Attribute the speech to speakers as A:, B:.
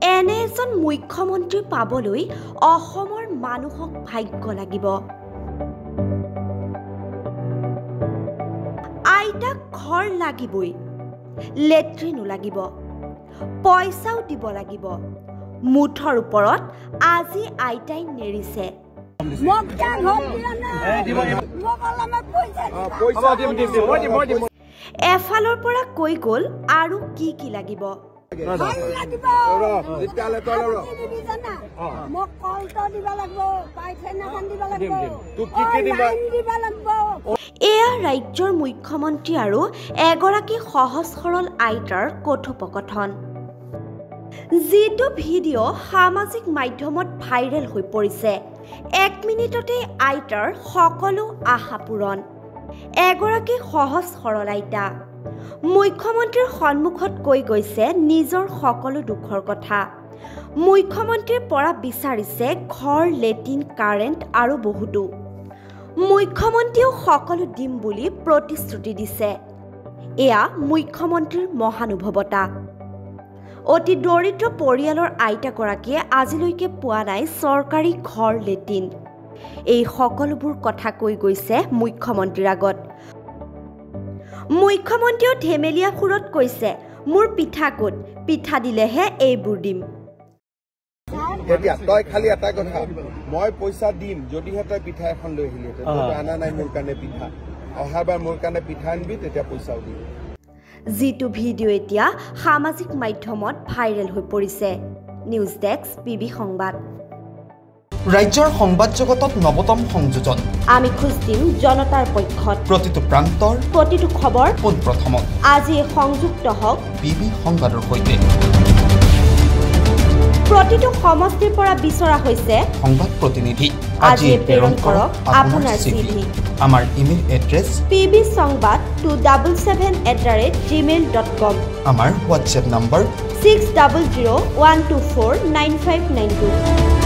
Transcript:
A: এনে এজন মুখ্যমন্ত্ৰী পাবলৈ অসমৰ মানুহক ভাগ্য লাগিব। আইতাক ঘৰ লাগিবই, লেট্ৰিনো লাগিব, পইচাও দিব লাগিব। মুঠৰ ওপৰত আজি আইতাই নেৰিছে। এফালৰ পৰা কৈ গ'ল আৰু কি লাগিব। এয়া ৰাজ্যৰ মুখ্যমন্ত্ৰী আৰু এগৰাকী সহজ সৰল আইতাৰ কথোপকথন, যিটো ভিডিঅ' সামাজিক মাধ্যমত ভাইৰেল হৈ পৰিছে। 1 মিনিটতে আইতাৰ সকলো আশা পূৰণ। এগৰাকী সহজ সৰল আইতা মুখ্যমন্ত্ৰীৰ সন্মুখত কৈ গৈছে নিজৰ সকলো দুখৰ কথা। মুখ্যমন্ত্ৰীৰ পৰা বিচাৰিছে ঘৰ, লেট্ৰিন, কাৰেণ্ট আৰু বহুতো। মুখ্যমন্ত্ৰীয়েও সকলো দিম বুলি প্ৰতিশ্ৰুতি দিছে। এয়া মুখ্যমন্ত্ৰীৰ মহানুভৱতা। অতি দৰিদ্ৰ পৰিয়ালৰ আইতাগৰাকীয়ে আজিলৈকে পোৱা নাই চৰকাৰী ঘৰ, লেট্ৰিন। এই সকলোবোৰ কথা কৈ গৈছে মুখ্যমন্ত্ৰীৰ আগত। মুখ্যমন্ত্ৰীয়েও ধেমেলীয়া সুৰত কৈছে, মোৰ পিঠা ক'ত, পিঠা দিলেহে এইবোৰ দিম।
B: তই খালি এটা কথা, মই পইচা দিম যদিহে তই পিঠা এখন লৈ আহিলি। আনা নাই মোৰ কাৰণে পিঠা, অহাবাৰ মোৰ কাৰণে পিঠা আনিবি, তেতিয়া পইচাও দিম।
A: যিটো ভিডিঅ' এতিয়া সামাজিক মাধ্যমত ভাইৰেল হৈ পৰিছে। নিউজ ডেস্ক, PB সংবাদ।
C: ৰাজ্যৰ সংবাদ জগতত নৱতম সংযোজন।
A: আমি খোজ দিম জনতাৰ পক্ষত।
C: প্ৰতিটো প্ৰান্তৰ
A: প্ৰতিটো খবৰ
C: পোনপ্ৰথমত।
A: আজি সংযুক্ত হওক
C: PB সংবাদৰ সৈতে।
A: প্ৰতিটো সমষ্টিৰ পৰা বিচৰা হৈছে
C: সংবাদ প্ৰতিনিধি।
A: আজি প্ৰেৰণ কৰক আপোনাৰ CV।
C: আমাৰ ইমেইল এড্ৰেছ
A: pbsongbat277@gmail.com।
C: আমাৰ হোৱাটছএপ নম্বৰ
A: 6001249592।